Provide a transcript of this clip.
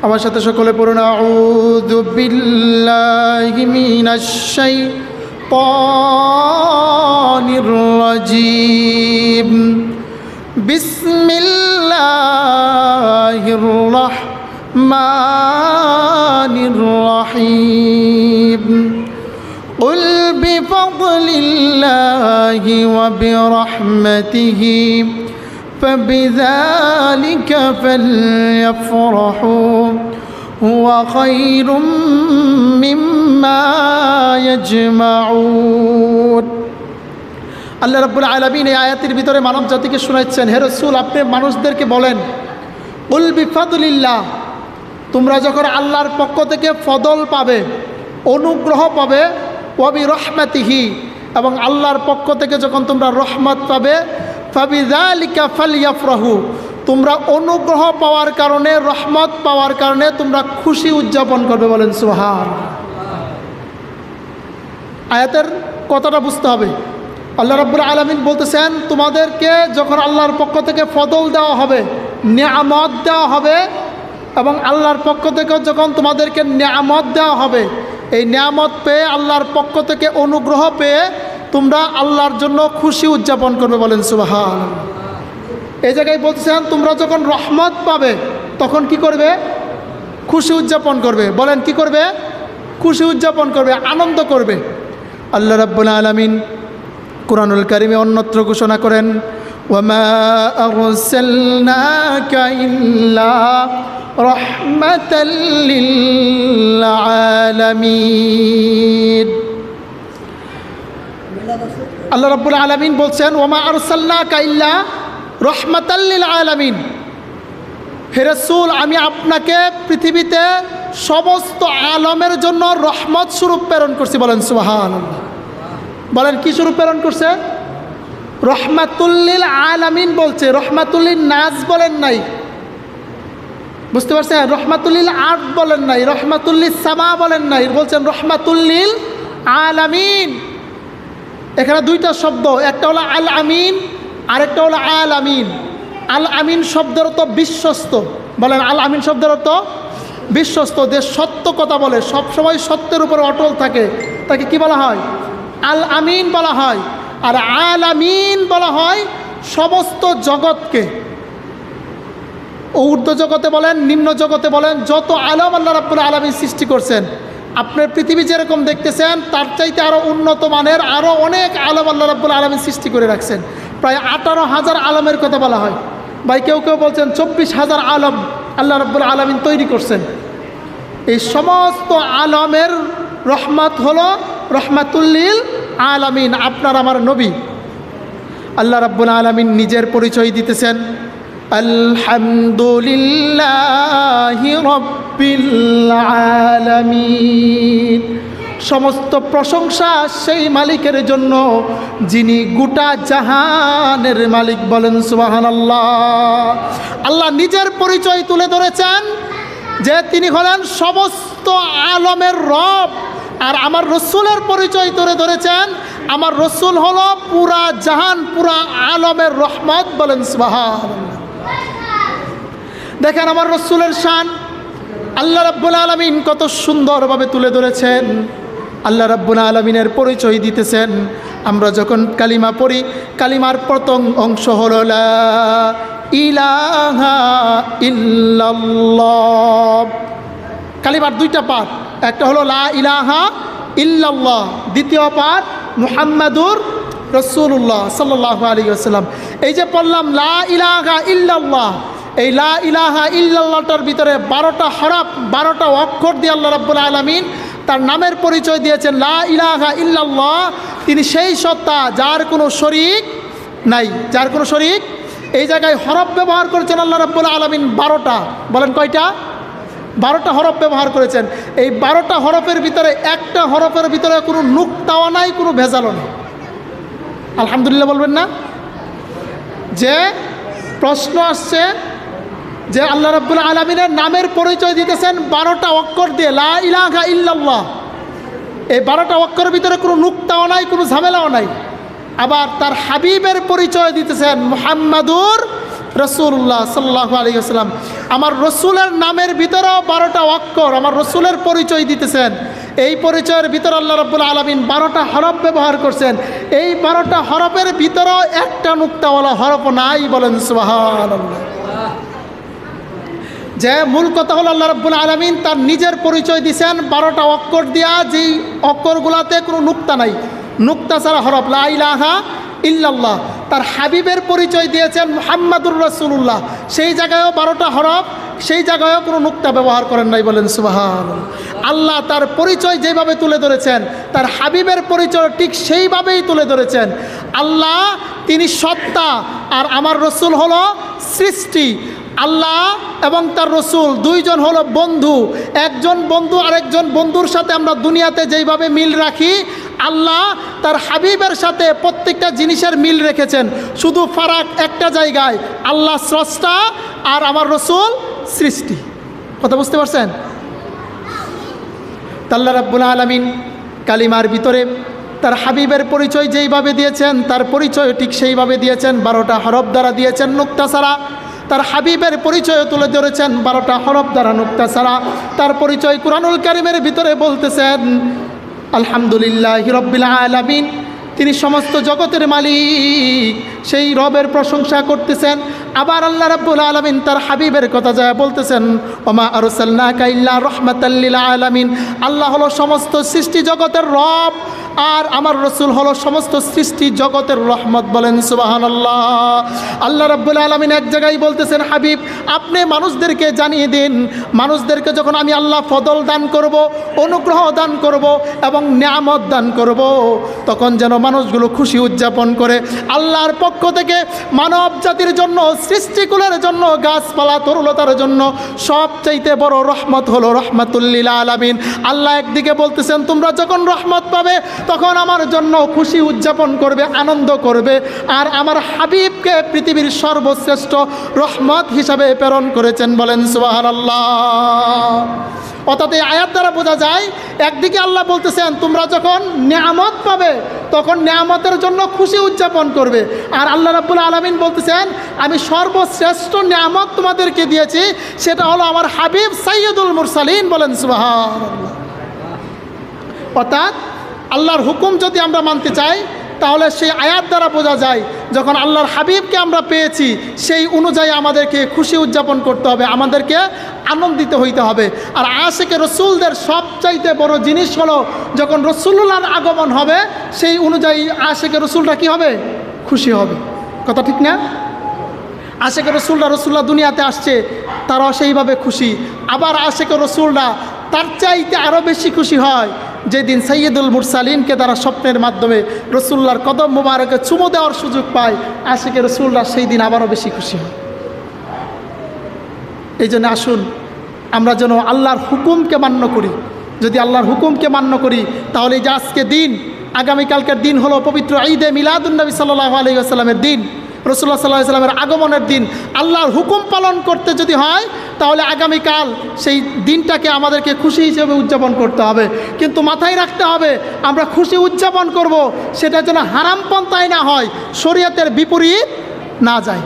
আমার সাথে সকলে পড়ুন আউযু বিল্লাহি মিনাশ শাইতানির রাজীম বিসমিল্লাহির রাহমানির রহিম কুল বিফাদলিল্লাহি ওয়া বিরাহমাতিহি فبذلك فليفرحوا هو خير مما يجمعون আল্লাহ রাব্বুল আলামিন এই আয়াতের ভিতরে মানব জাতিকে শোনাচ্ছেন, হে রাসূল আপনি মানুষদেরকে বলেন কুল বিফাদলিল্লাহ, তোমরা যখন আল্লাহর পক্ষ থেকে ফদল পাবে, অনুগ্রহ পাবে, ওয়া বিরহমাতিহি, এবং আল্লাহর পক্ষ থেকে যখন তোমরা রহমত পাবে, ফাবিযালিকা ফালইফরাহু, তোমরা অনুগ্রহ পাওয়ার কারণে, রহমত পাওয়ার কারণে তোমরা খুশি উদযাপন করবে। বলেন সুবহানাল্লাহ। আয়াতের কথাটা বুঝতে হবে। আল্লাহ রাব্বুল আলামিন বলতেছেন, তোমাদেরকে যখন আল্লাহর পক্ষ থেকে ফদল দেওয়া হবে, নিয়ামত দেওয়া হবে, এবং আল্লাহর পক্ষ থেকে যখন তোমাদেরকে নিয়ামত দেওয়া হবে, এই নিয়ামত পেয়ে, আল্লাহর পক্ষ থেকে অনুগ্রহ পেয়ে তোমরা আল্লাহর জন্য খুশি উদযাপন করবে। বলেন সুবহানাল্লাহ। এই জায়গায় বলতেছেন, তোমরা যখন রহমত পাবে তখন কি করবে? খুশি উদযাপন করবে। বলেন কি করবে? খুশি উদযাপন করবে, আনন্দ করবে। আল্লাহ রাব্বুল আলামিন কুরআনুল কারীমে অন্যত্র ঘোষণা করেন, ওয়ামা আরসালনাকা ইল্লা রাহমাতাল লিল আলামিন। আল্লাহ রাব্বুল আলামিন বলছেন, ওয়ামা আরসালনাকা ইল্লা রাহমাতাল লিল আলামিন, হে রাসূল আমি আপনাকে পৃথিবীতে সমস্ত আলমের জন্য রহমত স্বরূপ প্রেরণ করছি। বলেন সুবহানাল্লাহ। বলেন কি স্বরূপ প্রেরণ করছে? রহমাতুল লিল আলামিন বলছে, রহমাতুল লিন নাস বলেন নাই। বুঝতে পারছেন? রহমাতুল লিল আরদ বলেন নাই, রহমাতুল লিস সামা বলেন নাই, বলছেন রহমাতুল লিল আলামিন। এখানে দুইটা শব্দ, একটা হলো আল আমিন, আরেকটা হলো আল আমিন। আল আমিন শব্দের অর্থ বিশ্বস্ত। বলেন আল আমিন শব্দের অর্থ বিশ্বস্ত, যে সত্য কথা বলে, সবসময় সত্যের উপরে অটল থাকে, তাকে কি বলা হয়? আল আমিন বলা হয়। আর আল আমিন বলা হয় সমস্ত জগৎকে, ঊর্ধ্ব জগতে বলেন, নিম্ন জগতে বলেন, যত আলম আল্লাহ রাব্বুল আলামিন সৃষ্টি করছেন, আপনার পৃথিবী যেরকম দেখতেছেন তার চাইতে আরও উন্নত মানের আরও অনেক আলম আল্লাহ রাব্বুল আলামিন সৃষ্টি করে রাখছেন। প্রায় 18,000 আলমের কথা বলা হয়। ভাই কেউ কেউ বলছেন 24,000 আলম আল্লাহ রাব্বুল আলামিন তৈরি করছেন। এই সমস্ত আলমের রহমত হলো রহমাতুল লিল আলামিন, আপনার আমার নবী। আল্লাহ রাব্বুল আলামিন নিজের পরিচয় দিতেছেন, আলহামদুলিল্লাহি রাব্বিল আলামিন, সমস্ত প্রশংসা সেই মালিকের জন্য যিনি গোটা জাহানের মালিক। বলেন সুবহানাল্লাহ। আল্লাহ নিজের পরিচয় তুলে ধরেছেন যে তিনি হলেন সমস্ত আলমের রব, আর আমার রসুলের পরিচয় তুলে ধরেছেন, আমার রসুল হলো পুরা জাহান, পুরা আলমের রহমত। বলেন সুবহানাল্লাহ। দেখেন আমার রসুলের শান আল্লাহ রাব্বুল আলামিন কত সুন্দরভাবে তুলে ধরেছেন। আল্লাহ রাব্বুল আলামিনের পরিচয় দিতেছেন। আমরা যখন কালিমা পড়ি, কালিমার প্রথম অংশ হলো লা ইলাহা ইল্লাল্লাহ। কালিমার দুইটা পাঠ, একটা হলো লা ইলাহা ইল্লাল্লাহ, দ্বিতীয় পাঠ মুহাম্মাদুর রাসূলুল্লাহ সাল্লাল্লাহু আলাইহি ওয়াসাল্লাম। এই যে পড়লাম লা ইলাহা ইল্লাল্লাহ, এই লা ইলাহা ইল্লাল্লাহটার ভিতরে 12টা হরফ, 12টা অক্ষর দিয়ে আল্লাহ রাব্বুল আলামিন তার নামের পরিচয় দিয়েছেন। লা ইলাহা ইল্লাল্লাহ, তিনি সেই সত্তা যার কোনো শরীক নাই, যার কোনো শরীক। এই জায়গায় হরফ ব্যবহার করেছেন আল্লাহ রাব্বুল আলামিন 12টা। বলেন কয়টা? 12টা হরফ ব্যবহার করেছেন। এই 12টা হরফের ভিতরে একটা হরফের ভিতরে কোনো নুক্তাও নাই, কোনো ভেজালও নেই। আলহামদুলিল্লাহ বলবেন না? যে প্রশ্ন আসছে যে আল্লাহ রাব্বুল আলামিনের নামের পরিচয় দিতেছেন 12টা অক্ষর দিয়ে, লা ইলাহা ইল্লাল্লাহ। এই 12টা অক্ষরের ভিতরে কোনো নুক্তাও নাই, কোনো ঝামেলাও নাই। আবার তার হাবিবের পরিচয় দিতেছেন মুহাম্মাদুর রসুল্লাহ সাল্লাল্লাহু আলাইহি ওয়াসাল্লাম আমার রসুলের নামের ভিতরেও 12টা অক্ষর আমার রসুলের পরিচয় দিতেছেন। এই পরিচয়ের ভিতরে আল্লাহ রাব্বুল আলামিন 12টা হরফ ব্যবহার করছেন। এই 12টা হরফের ভিতরেও একটা নুক্তাওয়ালা হরফ নাই, বলেন সুবহানাল্লাহ। যে মূল কথা হলো আল্লাহ রাব্বুল আলামিন তার নিজের পরিচয় দিয়েছেন 12টা অক্ষর দিয়া, যেই অক্ষরগুলোতে কোনো নুক্তা নাই, নুক্তা ছাড়া হরফ, লা ইলাহা ইল্লাল্লাহ। তার হাবিবের পরিচয় দিয়েছেন মুহাম্মাদুর রাসূলুল্লাহ, সেই জায়গায়ও 12টা হরফ, সেই জায়গায়ও কোনো নুক্তা ব্যবহার করেন নাই, বলেন সুবহানাল্লাহ। আল্লাহ তার পরিচয় যেভাবে তুলে ধরেছেন তার হাবিবের পরিচয় ঠিক সেইভাবেই তুলে ধরেছেন। আল্লাহ তিনি সত্তা আর আমার রসুল হলো সৃষ্টি। আল্লাহ এবং তার রসুল দুইজন হলো বন্ধু, একজন বন্ধু আরেকজন বন্ধুর সাথে আমরা দুনিয়াতে যেইভাবে মিল রাখি, আল্লাহ তার হাবিবের সাথে প্রত্যেকটা জিনিসের মিল রেখেছেন। শুধু ফারাক একটা জায়গায়, আল্লাহ স্রষ্টা আর আমার রসুল সৃষ্টি। কথা বুঝতে পারছেন? আল্লাহ রাব্বুল আলামিন কালিমার ভিতরে তার হাবিবের পরিচয় যেইভাবে দিয়েছেন তার পরিচয় ঠিক সেইভাবে দিয়েছেন, 12টা হরফ দ্বারা দিয়েছেন, নুক্তা ছাড়া। তার হাবিবের পরিচয় তুলে ধরেছেন 12টা হরফ দ্বারা, নুক্তা ছাড়া। তার পরিচয় কুরআনুল কারীমের ভিতরে বলতেছেন আলহামদুলিল্লাহি রাব্বিল আলামিন, তিনি সমস্ত জগতের মালিক, সেই রবের প্রশংসা করতেছেন। আবার আল্লাহ রাব্বুল আলামিন তার হাবিবের কথা যায় বলতেছেন ওমা আরসালনাকা ইল্লা রাহমাতাল লিল আলামিন, আল্লাহ হলো সমস্ত সৃষ্টি জগতের রব আর আমার রসুল হলো সমস্ত সৃষ্টি জগতের রহমত, বলেন সুবহানাল্লাহ। আল্লাহ রাব্বুল আলামিন এক জায়গায় বলতেছেন হাবিব আপনি মানুষদেরকে জানিয়ে দিন, মানুষদেরকে যখন আমি আল্লাহ ফদল দান করব, অনুগ্রহ দান করব এবং নিয়ামত দান করব, তখন যেন মানুষগুলো খুশি উদযাপন করে। আল্লাহর পক্ষ থেকে মানব জাতির জন্য, সৃষ্টিকুলের জন্য, গাছপালা তরুলতার জন্য সবচাইতে বড় রহমত হলো রহমাতুল লিল আলামিন। আল্লাহ একদিকে বলতেছেন তোমরা যখন রহমত পাবে তখন আমার জন্য খুশি উদযাপন করবে, আনন্দ করবে, আর আমার হাবিবকে পৃথিবীর সর্বশ্রেষ্ঠ রহমত হিসাবে প্রেরণ করেছেন, বলেন সুবহানাল্লাহ। অর্থাৎ এই আয়াত দ্বারা বোঝা যায় একদিকে আল্লাহ বলতেছেন তোমরা যখন নিয়ামত পাবে তখন নিয়ামতের জন্য খুশি উদযাপন করবে, আর আল্লাহ রাব্বুল আলামিন বলতেছেন আমি সর্বশ্রেষ্ঠ নিয়ামত তোমাদেরকে দিয়েছি, সেটা হলো আমার হাবিব সাইয়্যিদুল মুরসালিন, বলেন সুবহানাল্লাহ। অর্থাৎ আল্লাহর হুকুম যদি আমরা মানতে চাই তাহলে সেই আয়াত দ্বারা বোঝা যায় যখন আল্লাহর হাবিবকে আমরা পেয়েছি সেই অনুযায়ী আমাদেরকে খুশি উদযাপন করতে হবে, আমাদেরকে আনন্দিত হইতে হবে। আর আশিকে রসুলদের সবচাইতে বড় জিনিস হলো যখন রসুলুল্লাহর আগমন হবে সেই অনুযায়ী আশিকে রসুলরা কী হবে? খুশি হবে। কথা ঠিক না? আশিকে রসুল্লাহ দুনিয়াতে আসছে তারাও সেইভাবে খুশি। আবার আশিকে রসুলরা তার চাইতে আরও বেশি খুশি হয় যেদিন সাইয়্যিদুল মুরসালিনকে তারা স্বপ্নের মাধ্যমে রসুল্লাহর কদম মোবারকে চুমো দেওয়ার সুযোগ পায়, আশিকে রসুলরা সেই দিন আবারও বেশি খুশি হয়। এই জন্য আসুন আমরা যেন আল্লাহর হুকুমকে মান্য করি। যদি আল্লাহর হুকুমকে মান্য করি তাহলে এই যে আজকে দিন, আগামীকালকের দিন হলো পবিত্র ঈদে মিলাদুন্নবী সাল্লাল্লাহু আলাইহি ওয়াসাল্লামের দিন, রাসূলুল্লাহ সাল্লাল্লাহু আলাইহি ওয়াসাল্লামের আগমনের দিন। আল্লাহর হুকুম পালন করতে যদি হয় তাহলে আগামীকাল সেই দিনটাকে আমাদেরকে খুশি হিসেবে উদযাপন করতে হবে। কিন্তু মাথায় রাখতে হবে আমরা খুশি উদযাপন করব সেটা যেন হারাম পন্থায় না হয়, শরীয়তের বিপরীত না যায়।